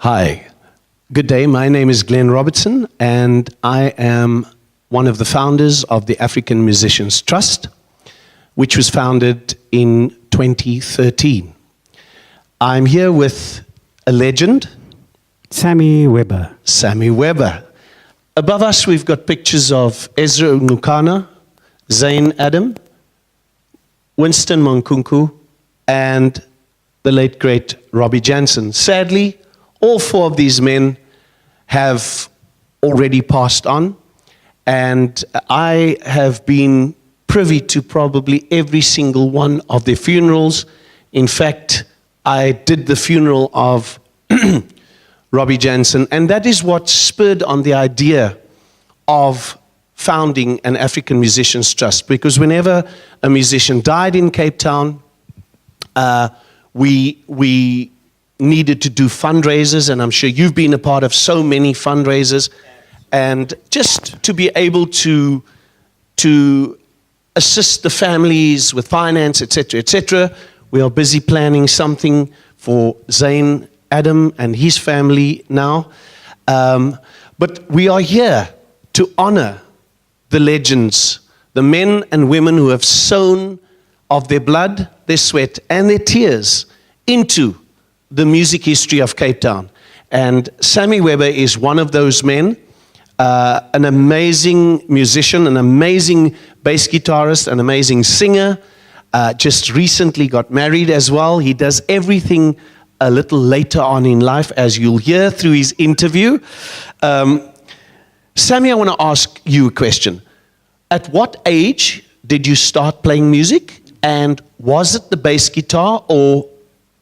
Hi, good day. My name is Glenn Robertson, and I am one of the founders of the African Musicians Trust, which was founded in 2013. I'm here with a legend, Sammy Weber. Sammy Weber. Above us, we've got pictures of Ezra Nukana, Zane Adam, Winston Mankunku, and the late, great Robbie Jansen. Sadly, all four of these men have already passed on, and I have been privy to probably every single one of their funerals. In fact, I did the funeral of Robbie Jansen, and that is what spurred on the idea of founding an African Musicians Trust, because whenever a musician died in Cape Town, we needed to do fundraisers, and I'm sure you've been a part of so many fundraisers, and just to be able to assist the families with finance, etc., etc. We are busy planning something for Zane Adam and his family now, but we are here to honor the legends, the men and women who have sown of their blood, their sweat, and their tears into the music history of Cape Town. And Sammy Weber is one of those men, an amazing musician, an amazing bass guitarist, an amazing singer, just recently got married as well. He does everything a little later on in life, as you'll hear through his interview. Sammy, I want to ask you a question. At what age did you start playing music? And was it the bass guitar, or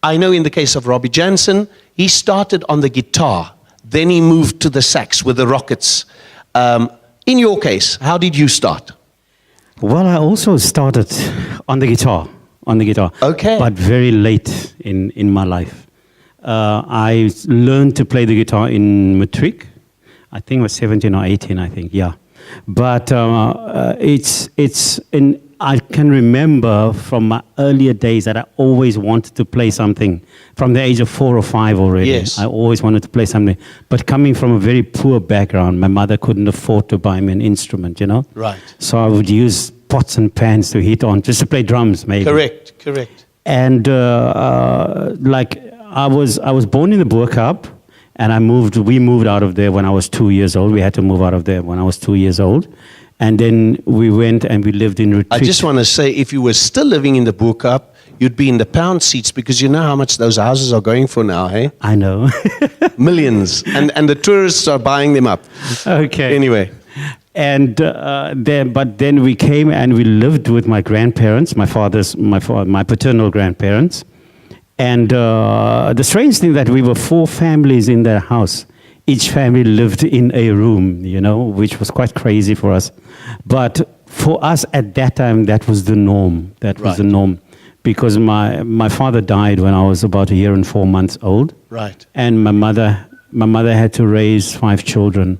I know in the case of Robbie Jansen, he started on the guitar, then he moved to the sax with the Rockets. In your case, how did you start? Well, I also started on the guitar, Okay. but very late in my life. I learned to play the guitar in matric. I think it was 17 or 18, I think, yeah. But I can remember from my earlier days that I always wanted to play something. From the age of 4 or 5 already, yes. I always wanted to play something. But coming from a very poor background, my mother couldn't afford to buy me an instrument, you know? Right. So I would use pots and pans to hit on, just to play drums, maybe. Correct. And like I was born in the Boerkaap, and we moved out of there when I was 2 years old. We had to move out of there when I was 2 years old. And then we went and we lived in retreat. I just want to say, if you were still living in the Boerkaap, you'd be in the pound seats, because you know how much those houses are going for now, hey? I know. Millions. And the tourists are buying them up. Okay. Anyway. And then we came and we lived with my grandparents, my paternal grandparents. And the strange thing that we were 4 families in their house. Each family lived in a room, you know, which was quite crazy for us. But for us at that time, that was the norm. That was the norm. Because my father died when I was about 1 year and 4 months old. Right. And my mother had to raise 5 children.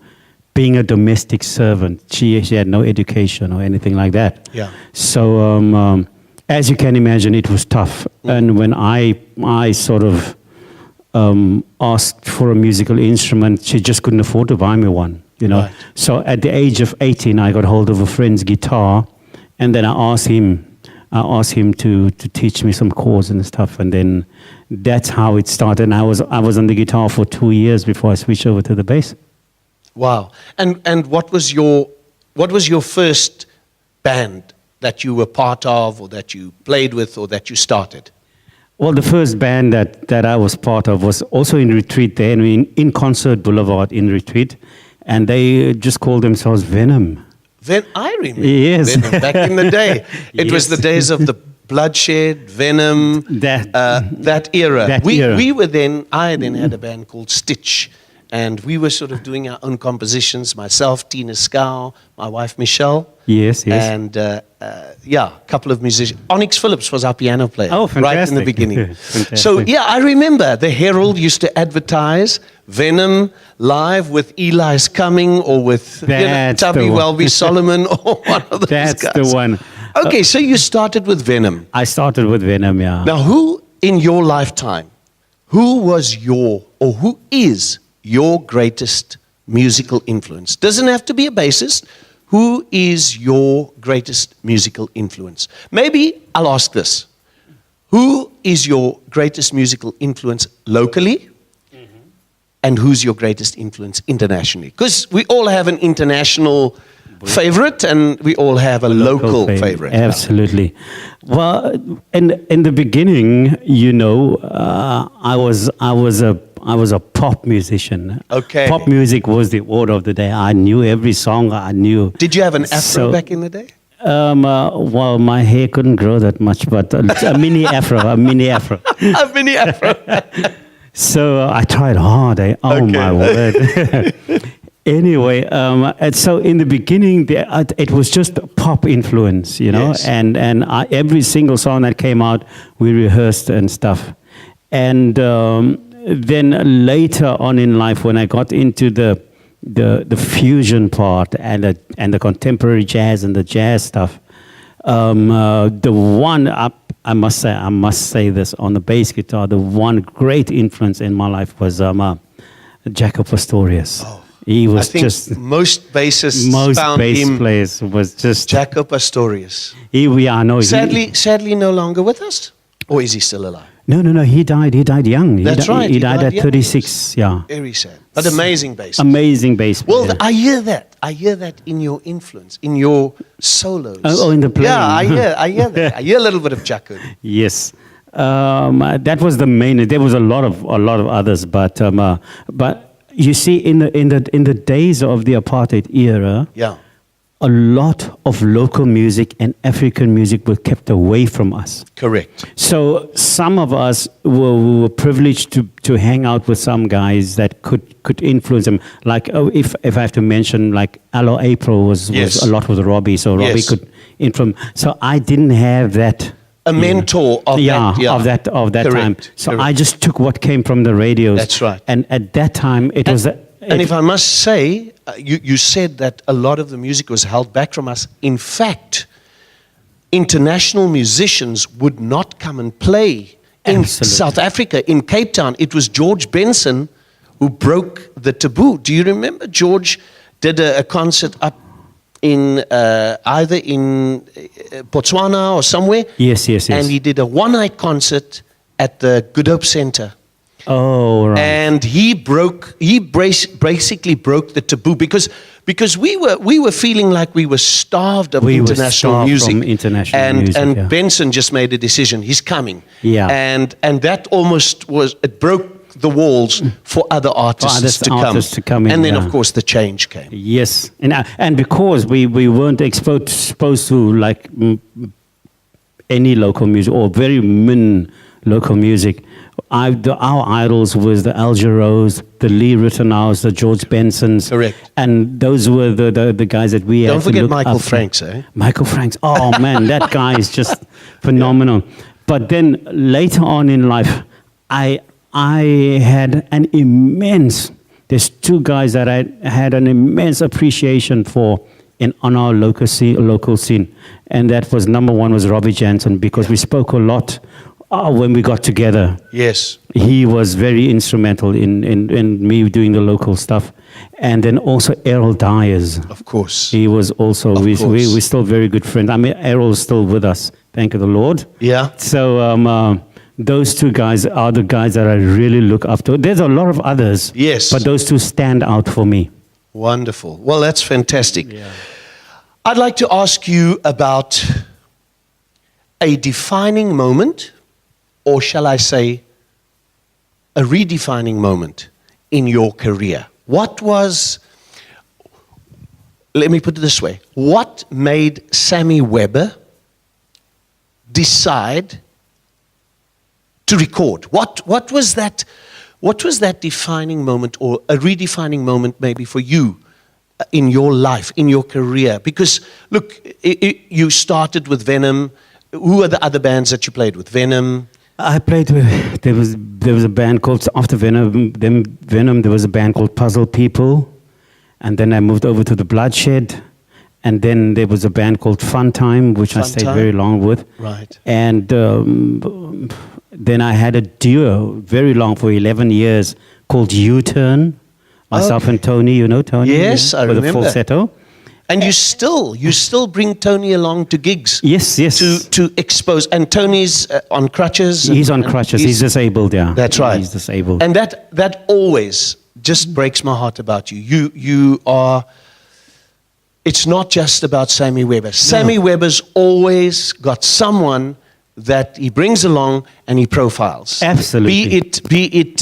Being a domestic servant, she had no education or anything like that. Yeah. So as you can imagine, it was tough. And when I sort of asked for a musical instrument, she just couldn't afford to buy me one, you know. Right. So at the age of 18, I got hold of a friend's guitar, and then I asked him to teach me some chords and stuff, and then that's how it started. And I was on the guitar for 2 years before I switched over to the bass. Wow. And what was your first band that you were part of, or that you played with, or that you started? Well, the first band that I was part of was also in retreat there, in Concert Boulevard in retreat, and they just called themselves Venom. I remember. Yes. Venom, back in the day. It was the days of the Bloodshed, Venom, that era. We were then, I then had a band called Stitch, and we were sort of doing our own compositions, myself, Tina Scow, my wife Michelle. Yes. And a couple of musicians. Onyx Phillips was our piano player. Oh, fantastic. Right in the beginning. So, I remember the Herald used to advertise Venom live with Eli's Coming, or with Tubby Welby Solomon, or one of those guys. That's the one. Okay, so you started with Venom. I started with Venom, yeah. Now, who in your lifetime who was who is your greatest musical influence? Doesn't have to be a bassist. Who is your greatest musical influence? Maybe I'll ask this. Who is your greatest musical influence locally? And who's your greatest influence internationally? Because we all have an international favorite and we all have a local favorite. Absolutely. Well, in the beginning, you know, I was a pop musician. Okay. Pop music was the order of the day. I knew every song. I knew. Did you have an afro back in the day? Well, my hair couldn't grow that much, but a mini afro. A mini afro. So I tried hard. Oh my word. Anyway, and so in the beginning, it was just pop influence, you know, Yes. and every single song that came out, we rehearsed and stuff. And then later on in life, when I got into the fusion part and the contemporary jazz and the jazz stuff, the one I must say this on the bass guitar, the one great influence in my life was Jaco Pastorius. Oh, he was I think just most bassists most found bass him players was just Jaco Pastorius. I know. Sadly, no longer with us, or is he still alive? No. He died young. That's right. He died at young. 36. Yeah. Very sad, but amazing bassist. Amazing bass player. Well, I hear that in your influence, in your solos. Oh, in the playing. Yeah, I hear that. I hear a little bit of Jaco. Yes, that was the main. There was a lot of others, but you see, in the days of the apartheid era, Yeah. a lot of local music and African music were kept away from us. Correct. So some of us were privileged to hang out with some guys that could influence them. Like, if I have to mention, like Allo April was a lot with Robbie, so Robbie Yes. could influence. So I didn't have that. A mentor of that. of that time. Correct. So Correct. I just took what came from the radios. That's right. And at that time, it was. And if I must say, you said that a lot of the music was held back from us. In fact, international musicians would not come and play in Absolutely. South Africa, in Cape Town. It was George Benson who broke the taboo. Do you remember George did a concert up in either in Botswana or somewhere? Yes. And he did a one-night concert at the Good Hope Center. Oh, right. And he basically broke the taboo because we were feeling like we were starved of international music. From international music, and yeah. Benson just made a decision. He's coming. Yeah. And that almost it broke the walls for other artists to come. in, And then yeah. of course the change came. Yes, and because we weren't exposed to like any local music or very local music. Our idols was the Al Jarreaus, the Lee Rittenhouse, the George Bensons. Correct. And those were the guys that we had Don't to forget look Michael up to. Franks, eh? Michael Franks. Oh, man, that guy is just phenomenal. But then later on in life, I had an immense... There's two guys that I had an immense appreciation for on our local scene. And that was, number one was Robbie Jansen, because we spoke a lot when we got together. Yes. He was very instrumental in me doing the local stuff. And then also Errol Dyers. Of course. He was also, we're still very good friends. I mean, Errol's still with us, thank the Lord. Yeah. So those two guys are the guys that I really look up to. There's a lot of others. Yes. But those two stand out for me. Wonderful. Well, that's fantastic. Yeah. I'd like to ask you about a defining moment, or shall I say, a redefining moment in your career. Let me put it this way. What made Sammy Weber decide to record? What was that defining moment, or a redefining moment maybe for you in your life, in your career? Because, look, you started with Venom. Who are the other bands that you played with? Venom? I played with, there was a band called, after Venom, there was a band called Puzzle People. And then I moved over to the Bloodshed. And then there was a band called Fun Time, which I Fun stayed Time. very long with. Right. And then I had a duo very long for 11 years called U-Turn. Myself and Tony, you know Tony? Yes, I with remember. a falsetto. And you still bring Tony along to gigs. Yes, yes. To expose. And Tony's on crutches. He's on and crutches. He's disabled, yeah. That's right. He's disabled. And that always just breaks my heart about you. You are. It's not just about Sammy Weber. Sammy Weber's always got someone that he brings along and he profiles. Absolutely. Be it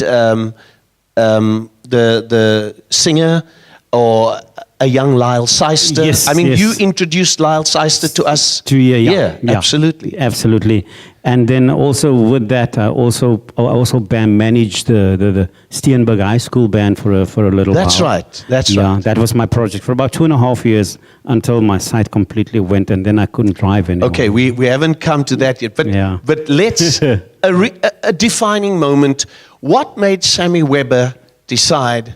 the singer or a young Lyle Seister. Yes, I mean, yes. you introduced Lyle Seister to us. Yeah, Absolutely. Absolutely. And then also with that, I also managed the Steenberg High School band for a little That's while. right. That's Yeah, right. that was my project for about 2.5 years until my sight completely went, and then I couldn't drive anymore. Okay, we haven't come to that yet, but Yeah. but let's a defining moment. What made Sammy Weber decide?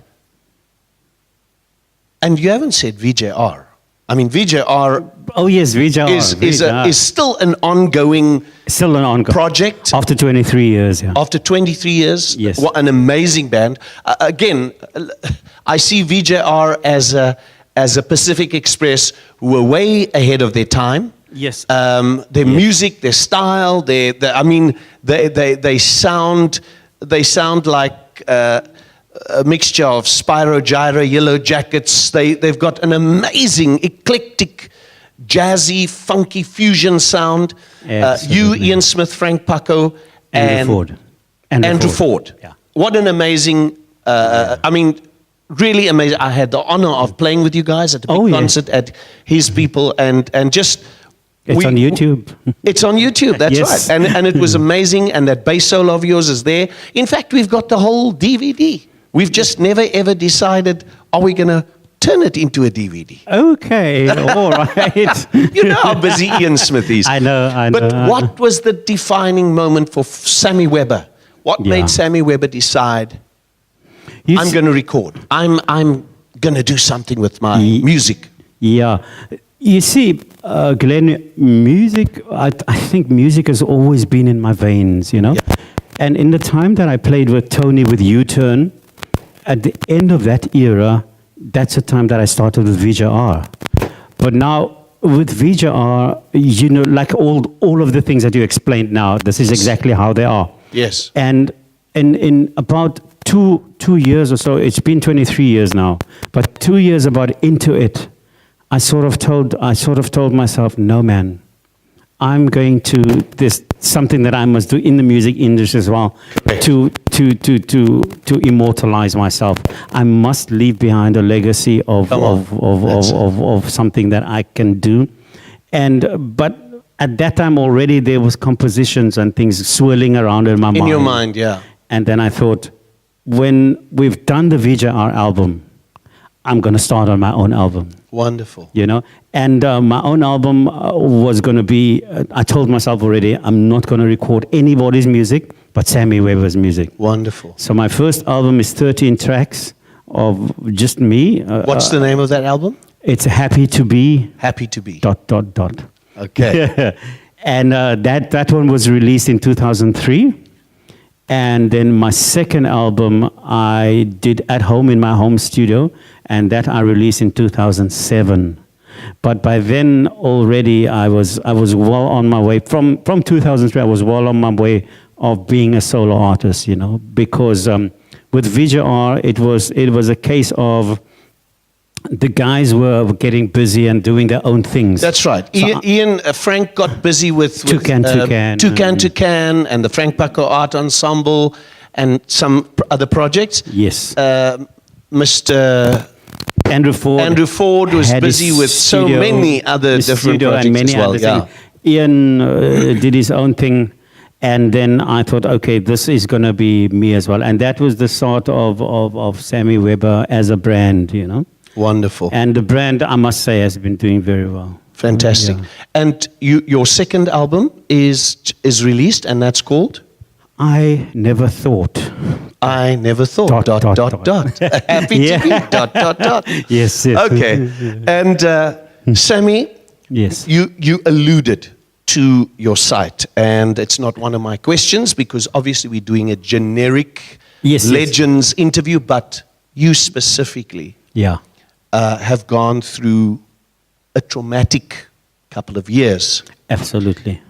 And you haven't said VJR. I mean, VJR Oh yes, VJR. is still an ongoing still an ongoing project. after 23 years. Yeah. After 23 years, Yes. what an amazing band. Again, I see VJR as a Pacific Express who were way ahead of their time. Yes. Their music, their style, they sound like a mixture of Spyro Gyra, Yellow Jackets. They've got an amazing, eclectic, jazzy, funky fusion sound. You, Absolutely. Ian Smith, Frank Paco, and Andrew Ford. Yeah. What an amazing, I mean, really amazing. I had the honor of playing with you guys at a big concert at His People, and just... It's on YouTube. It's on YouTube, that's Yes. right. And it was amazing, and that bass solo of yours is there. In fact, we've got the whole DVD. We've just never, ever decided, are we going to turn it into a DVD? Okay, all right. You know how busy Ian Smith is. I know. But what was the defining moment for Sammy Weber? What Yeah. made Sammy Weber decide, You I'm see- going to record. I'm going to do something with my music. Yeah. You see, Glenn, music, I think music has always been in my veins, you know? Yeah. And in the time that I played with Tony with U-Turn, at the end of that era, that's the time that I started with VJR. But now, with VJR, you know, like all of the things that you explained now, this is exactly how they are. Yes. And in about two years or so, it's been 23 years now, but 2 years about into it, I sort of told myself, no man, I'm going to, there's something that I must do in the music industry as well, to immortalize myself. I must leave behind a legacy of something that I can do. But at that time already there was compositions and things swirling around in my mind. In your mind, yeah. And then I thought, when we've done the VJR album, I'm going to start on my own album. Wonderful. You know, and my own album was going to be, I told myself already, I'm not going to record anybody's music but Sammy Weber's music. Wonderful. So my first album is 13 tracks of just me. What's the name of that album? It's Happy to Be... Happy to Be. ... ... Okay. And that one was released in 2003. And then my second album I did at home in my home studio, and that I released in 2007. But by then already I was well on my way. From 2003 I was well on my way of being a solo artist, you know, because with VJR it was a case of the guys were getting busy and doing their own things. That's right. So Frank got busy with Toucan, Toucan, and the Frank Paco Art Ensemble, and some other projects. Yes. Mr. Andrew Ford was had busy his with so studio, many other his different studio projects and many as well. other Yeah. things. Ian did his own thing, and then I thought, okay, this is going to be me as well. And that was the start of Sammy Weber as a brand, you know. Wonderful. And the brand, I must say, has been doing very well. Fantastic. Yeah. And your second album is released, and that's called? I Never Thought. I Never Thought. Dot, dot, dot. Happy to be. Dot. Yes. Okay. And Sammy, Yes. you alluded to your site, and it's not one of my questions because obviously we're doing a generic Yes. legends interview, but you specifically Yeah. have gone through a traumatic couple of years. Absolutely.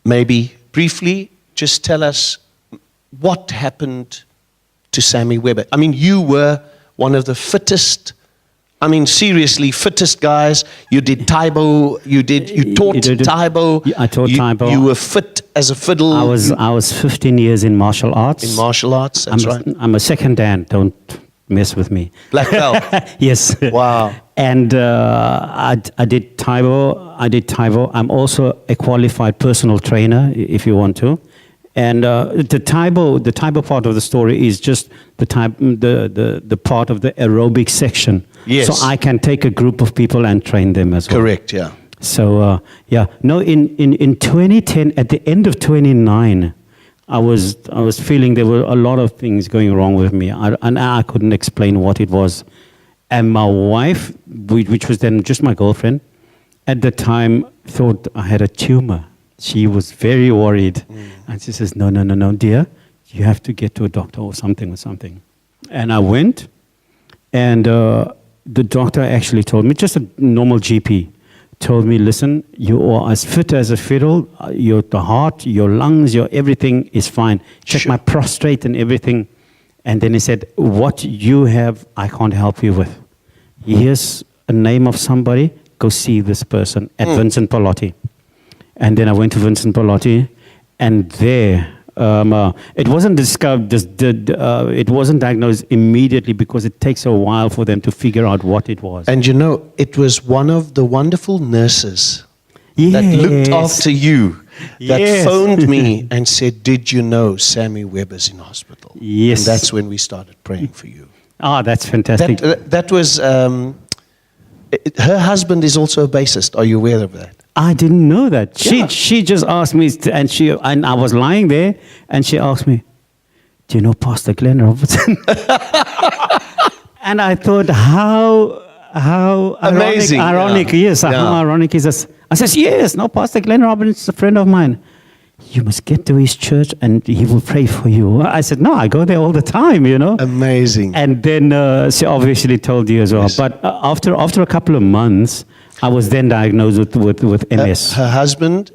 Maybe briefly, just tell us what happened to Sammy Weber. I mean, you were one of the fittest, I mean, seriously, fittest guys. You did Taibo, you taught Taibo. Yeah, I taught Taibo. You were fit as a fiddle. I was 15 years in martial arts. In martial arts, that's right. I'm a second dan. Don't mess with me. Black belt. Yes. Wow. And I did Taibo. I'm also a qualified personal trainer, if you want to. And the Taibo part of the story is just the part of the aerobic section. Yes. So I can take a group of people and train them as well. Correct, yeah. So no, in 2010, at the end of 2009, I was feeling there were a lot of things going wrong with me, and I couldn't explain what it was. And my wife, which was then just my girlfriend, at the time thought I had a tumor. She was very worried, and she says, "No, dear, you have to get to a doctor or something." And I went, and the doctor actually told me, just a normal GP, told me, listen, you are as fit as a fiddle, the heart, your lungs, your everything is fine. Check my prostate and everything. And then he said, what you have, I can't help you with. Here's a name of somebody, go see this person at Vincent Pallotti. And then I went to Vincent Pallotti, and there, it wasn't discovered, it wasn't diagnosed immediately because it takes a while for them to figure out what it was. And you know, it was one of the wonderful nurses that looked after you that phoned me and said, did you know Sammy Weber's in hospital? Yes. And that's when we started praying for you. Ah, that's fantastic. That was, her husband is also a bassist. Are you aware of that? I didn't know that. Yeah. She just asked me, and I was lying there, and she asked me, do you know Pastor Glenn Robertson? And I thought, how amazing. Ironic, yes. How ironic is this? I says, yes, no, Pastor Glenn Robertson is a friend of mine. You must get to his church and he will pray for you. I said, no, I go there all the time, you know. Amazing. And then she obviously told you as well. Yes. But after a couple of months, I was then diagnosed with MS. Her husband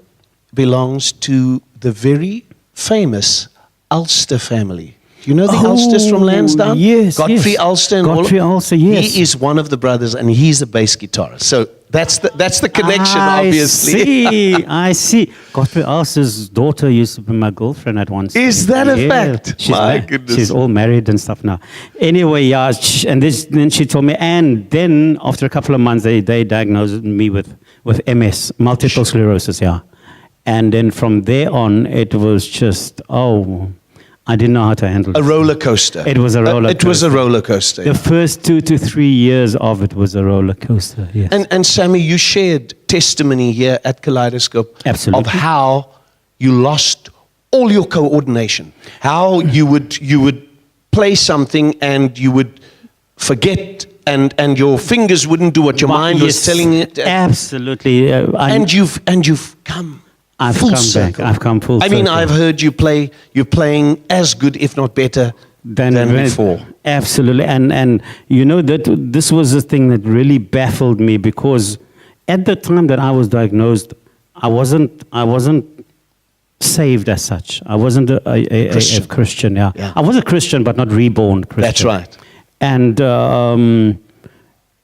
belongs to the very famous Ulster family. Do you know the Ulsters from Lansdowne? Yes, Godfrey yes. Ulster. And Godfrey Ulster, yes. He is one of the brothers, and he's a bass guitarist. So that's the connection, obviously. I see. Godfrey Ulster's daughter used to be my girlfriend at once. Is that a fact? My goodness. She's all married and stuff now. Anyway, yeah, and then she told me, and then after a couple of months, they diagnosed me with MS, multiple sclerosis, yeah. And then from there on, it was just, I didn't know how to handle it. A roller coaster. It was a roller coaster. It was a roller coaster. The first 2 to 3 years of it was a roller coaster, yes. And Sammy, you shared testimony here at Kaleidoscope Absolutely. of how you lost all your coordination. How you would play something and you would forget and your fingers wouldn't do what your mind was telling it. Absolutely. And you've come. I've full come circle. back. I've come full circle. I mean, I've heard you play. You're playing as good, if not better, than before. Absolutely, and you know that this was the thing that really baffled me because at the time that I was diagnosed, I wasn't saved as such. I wasn't a Christian. Yeah, I was a Christian, but not reborn Christian. That's right. And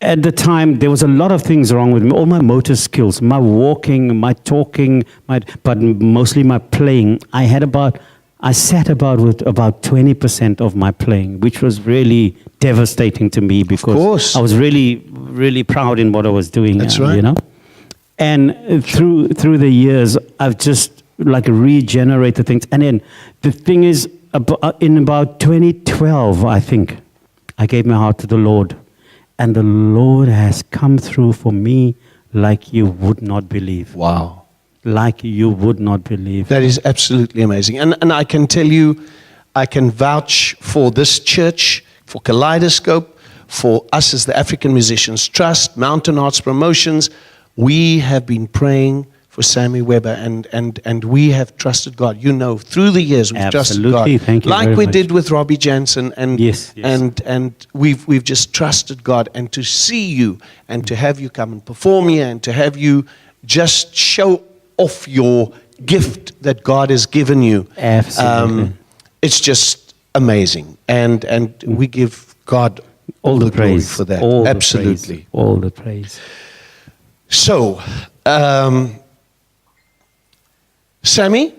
at the time, there was a lot of things wrong with me. All my motor skills, my walking, my talking, but mostly my playing. I sat about with about 20% of my playing, which was really devastating to me because I was really, really proud in what I was doing. That's right. You know? And through the years, I've just like regenerated things. And then the thing is, in about 2012, I think, I gave my heart to the Lord. And the Lord has come through for me like you would not believe. Wow. Like you would not believe. That is absolutely amazing. And I can tell you, I can vouch for this church, for Kaleidoscope, for us as the African Musicians Trust, Mountain Arts Promotions. we have been praying for Sammy Weber, and we have trusted God. You know, through the years we've trusted God, Absolutely. Thank you like very we much. did with Robbie Jansen, and Yes, yes. and we've just trusted God, and to see you and to have you come and perform here, and to have you just show off your gift that God has given you. Absolutely. It's just amazing, and we give God All the glory praise for that. All the Absolutely. praise, all the praise. So, Sammy,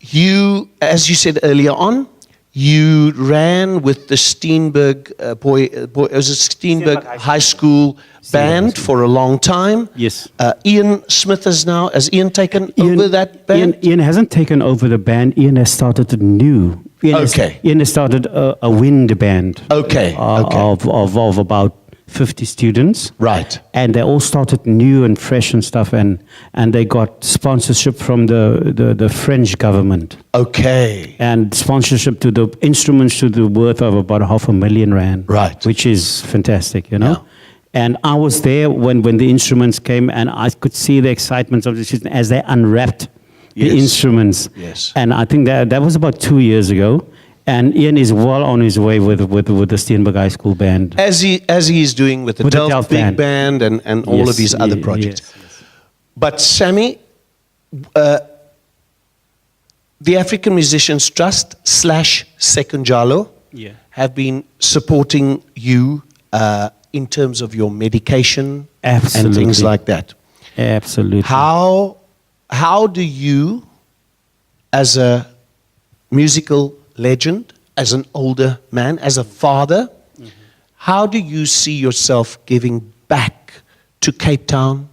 you, as you said earlier on, you ran with the Steenberg it was a Steenberg High School band for a long time. Yes. Ian Smith has Ian taken over that band? Ian hasn't taken over the band. Ian has started a new. Ian has started a wind band. Okay. Of about 50 students. Right. And they all started new and fresh and stuff, and they got sponsorship from the French government. Okay. And sponsorship to the instruments to the worth of about R500,000. Right. Which is fantastic, you know. Yeah. And I was there when the instruments came, and I could see the excitement of the students as they unwrapped the instruments. Yes. And I think that was about 2 years ago. And Ian is well on his way with the Steenberg High School band. As he is doing with the Delft Big Band and all of his other projects. Yes. But Sammy, the African Musicians Trust / Sekunjalo have been supporting you in terms of your medication and things like that. Absolutely. How do you, as a musical legend, as an older man, as a father, how do you see yourself giving back to Cape Town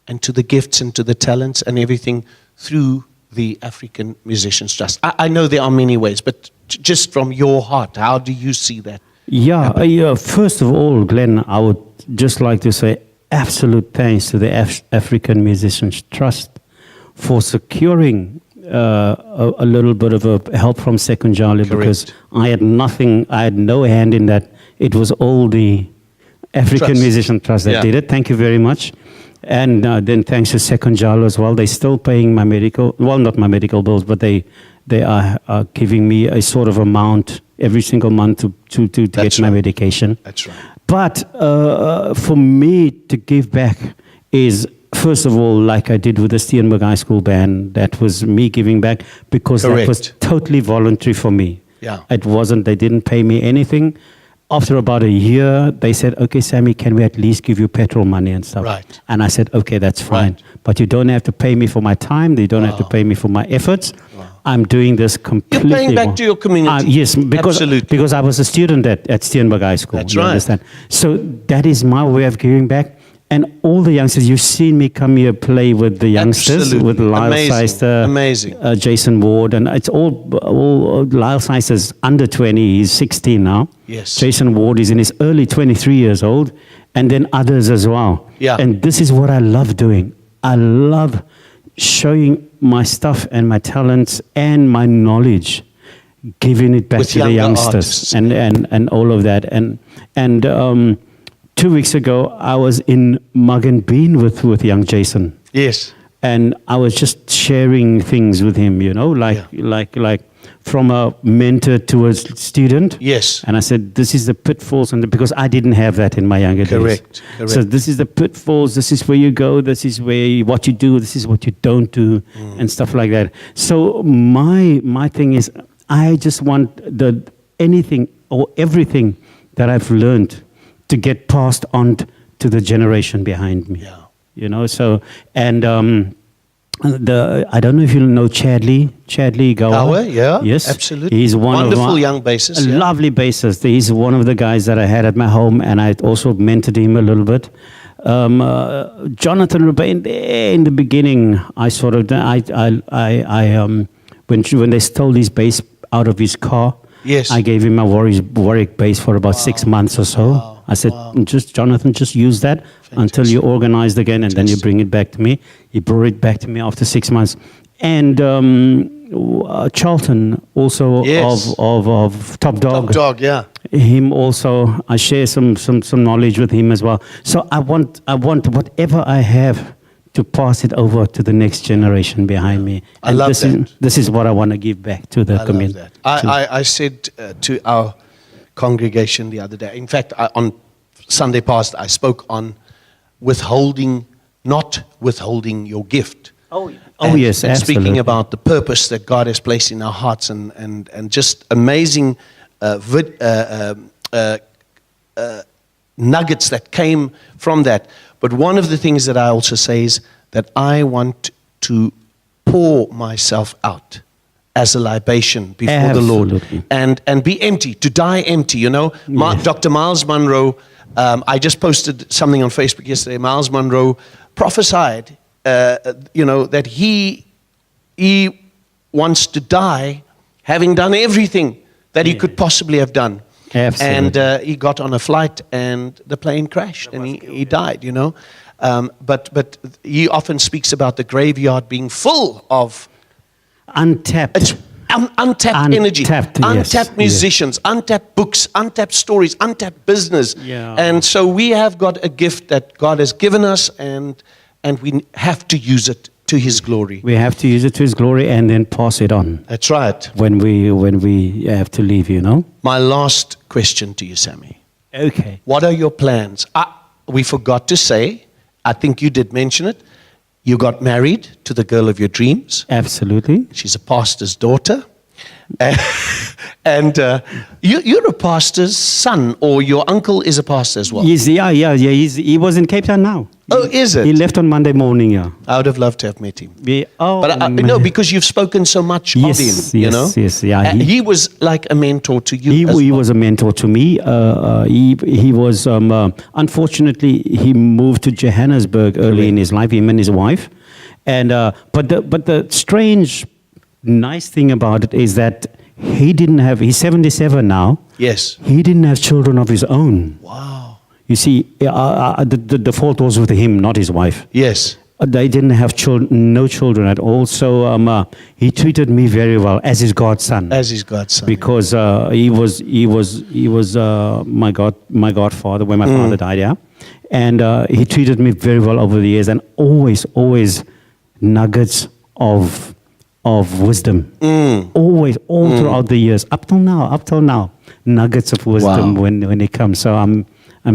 and to the gifts and to the talents and everything through the African Musicians Trust? I know there are many ways, but just from your heart, how do you see that? Yeah, first of all, Glenn, I would just like to say absolute thanks to the African Musicians Trust for securing a little bit of a help from Sekunjalo, because I had nothing, I had no hand in that. It was all the African Musician Trust that did it. Thank you very much. And then thanks to Sekunjalo as well. They're still paying my medical, well, not my medical bills, but they are giving me a sort of amount every single month to get my medication. That's right. But for me to give back is, first of all, like I did with the Steenberg High School band, that was me giving back, because that was totally voluntary for me. Yeah. It wasn't, they didn't pay me anything. After about a year, they said, okay, Sammy, can we at least give you petrol money and stuff? Right. And I said, okay, that's fine. Right. But you don't have to pay me for my time. You don't have to pay me for my efforts. I'm doing this completely. You're paying back to your community. Yes, because I was a student at Steenberg High School. That's right. Understand? So that is my way of giving back. And all the youngsters, you've seen me come here play with the youngsters, with Lyle Seister, Jason Ward, and it's all Lyle Seister's under 20, he's 16 now. Yes. Jason Ward is in his early 23 years old, and then others as well. Yeah. And this is what I love doing. I love showing my stuff and my talents and my knowledge, giving it back to the youngsters and all of that. And 2 weeks ago, I was in Mug and Bean with young Jason. Yes. And I was just sharing things with him, you know, like from a mentor to a student. Yes. And I said, this is the pitfalls, because I didn't have that in my younger days. Correct. So this is the pitfalls, this is where you go, this is what you do, this is what you don't do, and stuff like that. So my thing is, I just want anything or everything that I've learned to get passed on to the generation behind me. Yeah. You know, so, and I don't know if you know Chadley Gower. Yeah, yes, absolutely. He's wonderful young bassist. A lovely bassist. He's one of the guys that I had at my home, and I also mentored him a little bit. Jonathan Rubain, there in the beginning, I sort of, when they stole his bass out of his car, yes, I gave him a Warwick bass for about 6 months or so. Wow. I said, Jonathan, just use that until you organized again, and then you bring it back to me. He brought it back to me after 6 months. And Charlton, also of Top Dog. Top Dog, yeah. Him also, I share some knowledge with him as well. So I want whatever I have to pass it over to the next generation behind me. I love that. This is what I want to give back to the community. I said to our congregation the other day, in fact, on Sunday past, I spoke on not withholding your gift. Yes, and absolutely. Speaking about the purpose that God has placed in our hearts and just amazing nuggets that came from that. But one of the things that I also say is that I want to pour myself out as a libation before the Lord and be empty, to die empty. You know, Yes. Dr. Miles Monroe, I just posted something on Facebook yesterday. Miles Monroe prophesied, that he wants to die having done everything that he could possibly have done. Absolutely. And he got on a flight and the plane crashed and he died, But he often speaks about the graveyard being full of untapped energy, yes, untapped musicians, untapped books, untapped stories, untapped business. Yeah. And so we have got a gift that God has given us and we have to use it to His glory. We have to use it to His glory and then pass it on. That's right. When we have to leave, My last question to you, Sammy. Okay. What are your plans? We forgot to say, I think you did mention it, you got married to the girl of your dreams. Absolutely. She's a pastor's daughter. And you're a pastor's son, or your uncle is a pastor as well. He was in Cape Town now. Oh, is it? He left on Monday morning, yeah. I would have loved to have met him. But No, because you've spoken so much of him, Yes, yeah. He was like a mentor to you. He was a mentor to me. He was, unfortunately, he moved to Johannesburg early in his life, him and his wife. And but the strange, nice thing about it is that he's 77 now. Yes. He didn't have children of his own. Wow. You see, the fault was with him, not his wife. Yes. They didn't have no children at all. So he treated me very well as his godson. As his godson. Because he was my godfather when my father died. Yeah, and he treated me very well over the years, and always nuggets of wisdom. Always, throughout the years, up till now, nuggets of wisdom when it comes. So I'm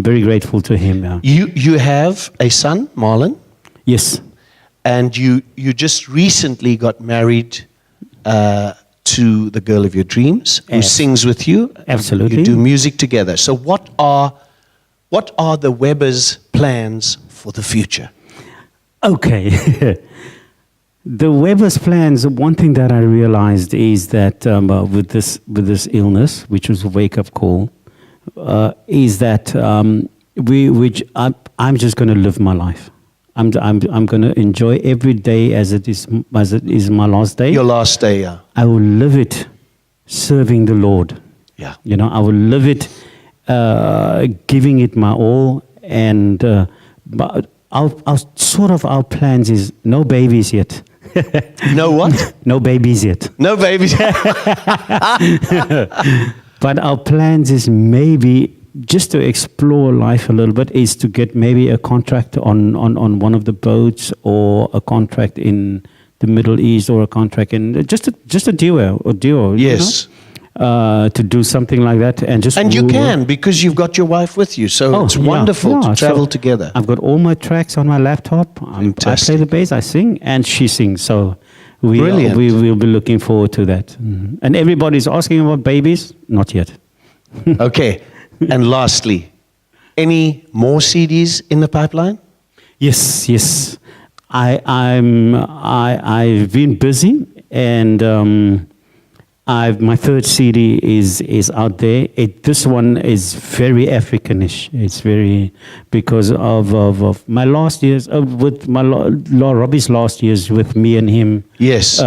very grateful to him. Yeah. You have a son, Marlon? Yes. And you just recently got married to the girl of your dreams, who sings with you. Absolutely. You do music together. So what are the Webbers' plans for the future? Okay. The Weber's plans, one thing that I realized is that with this illness, which was a wake-up call, is that I'm just going to live my life. I'm going to enjoy every day as it is my last day. Your last day, yeah. I will live it serving the Lord. Yeah. I will live it giving it my all, and but our plans is no babies yet. No what? No babies yet. No babies. But our plans is maybe just to explore life a little bit, is to get maybe a contract on one of the boats, or a contract in the Middle East, or a contract in just a duo. Yes. To do something like that, and you can, because you've got your wife with you, so it's wonderful to travel together. I've got all my tracks on my laptop. I play the bass, I sing, and she sings. So we will be looking forward to that. Mm-hmm. And everybody's asking about babies. Not yet. Okay. And lastly, any more CDs in the pipeline? Yes. I've been busy, and my third CD is out there. This one is very Africanish. It's very, because of my last years with Robbie's last years with me and him. Yes.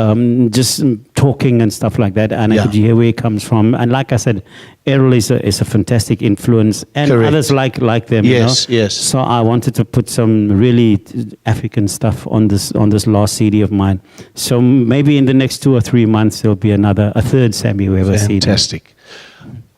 Just talking and stuff like that, and I could hear where he comes from. And like I said, Errol is a fantastic influence, and others like them. Yes, yes. So I wanted to put some really African stuff on this last CD of mine. So maybe in the next 2 or 3 months there'll be a third Sammy Weber CD. Fantastic.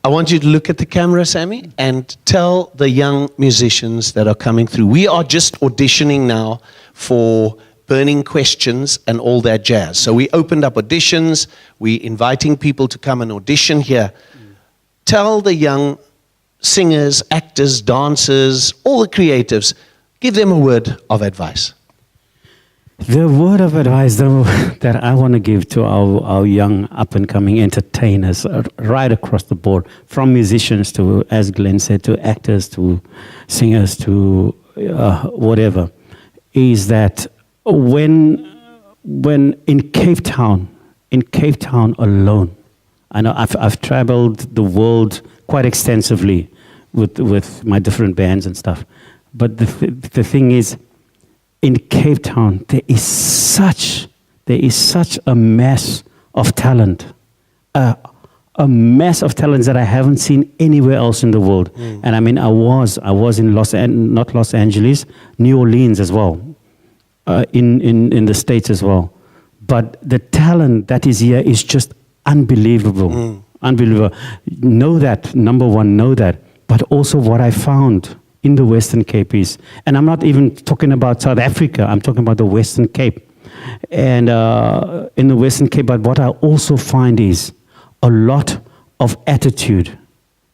I want you to look at the camera, Sammy, and tell the young musicians that are coming through. We are just auditioning now for burning questions and all that jazz. So we opened up auditions. We're inviting people to come and audition here. Tell the young singers, actors, dancers, all the creatives, give them a word of advice. The word of advice that I want to give to our young up-and-coming entertainers right across the board, from musicians to, as Glenn said, to actors, to singers, to whatever, is that when in Cape Town alone, I know I've traveled the world quite extensively with my different bands and stuff, but the thing is, in Cape Town, there is such a mass of talent, a mass of talents that I haven't seen anywhere else in the world. And I mean, I was in not Los Angeles, New Orleans as well, in the States as well. But the talent that is here is just unbelievable, unbelievable. Know that, number one, know that. But also what I found in the Western Cape is, and I'm not even talking about South Africa, I'm talking about the Western Cape. And in the Western Cape, but what I also find is a lot of attitude,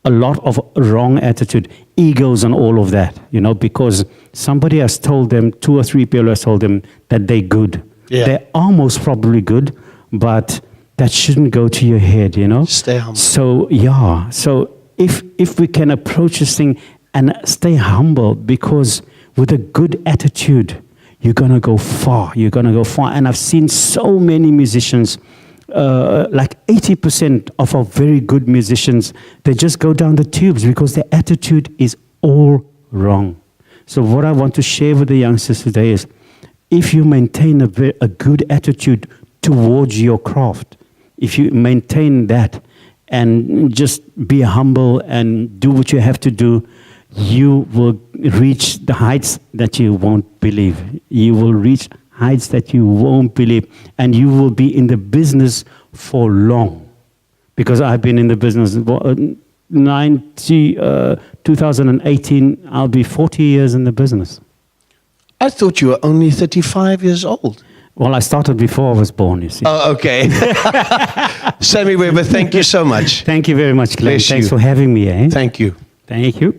a lot of wrong attitude, egos and all of that, because somebody has told them, 2 or 3 people has told them that they're good. Yeah. They're almost probably good, but that shouldn't go to your head, Stay humble. So, yeah, so if we can approach this thing and stay humble, because with a good attitude, you're going to go far. You're going to go far. And I've seen so many musicians, like 80% of our very good musicians, they just go down the tubes because their attitude is all wrong. So what I want to share with the youngsters today is, if you maintain a good attitude towards your craft, if you maintain that and just be humble and do what you have to do, you will reach the heights that you won't believe. You will reach heights that you won't believe. And you will be in the business for long. Because I've been in the business, 2018, I'll be 40 years in the business. I thought you were only 35 years old. Well, I started before I was born, you see. Oh, okay. Sammy Weber, thank you so much. Thank you very much, Glenn. Bless Thanks you. for having me. Eh? Thank you. Thank you.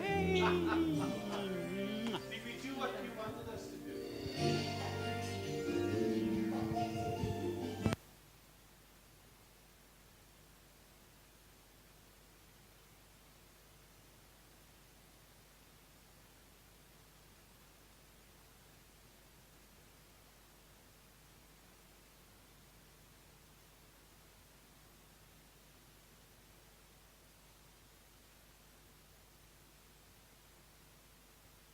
Hey.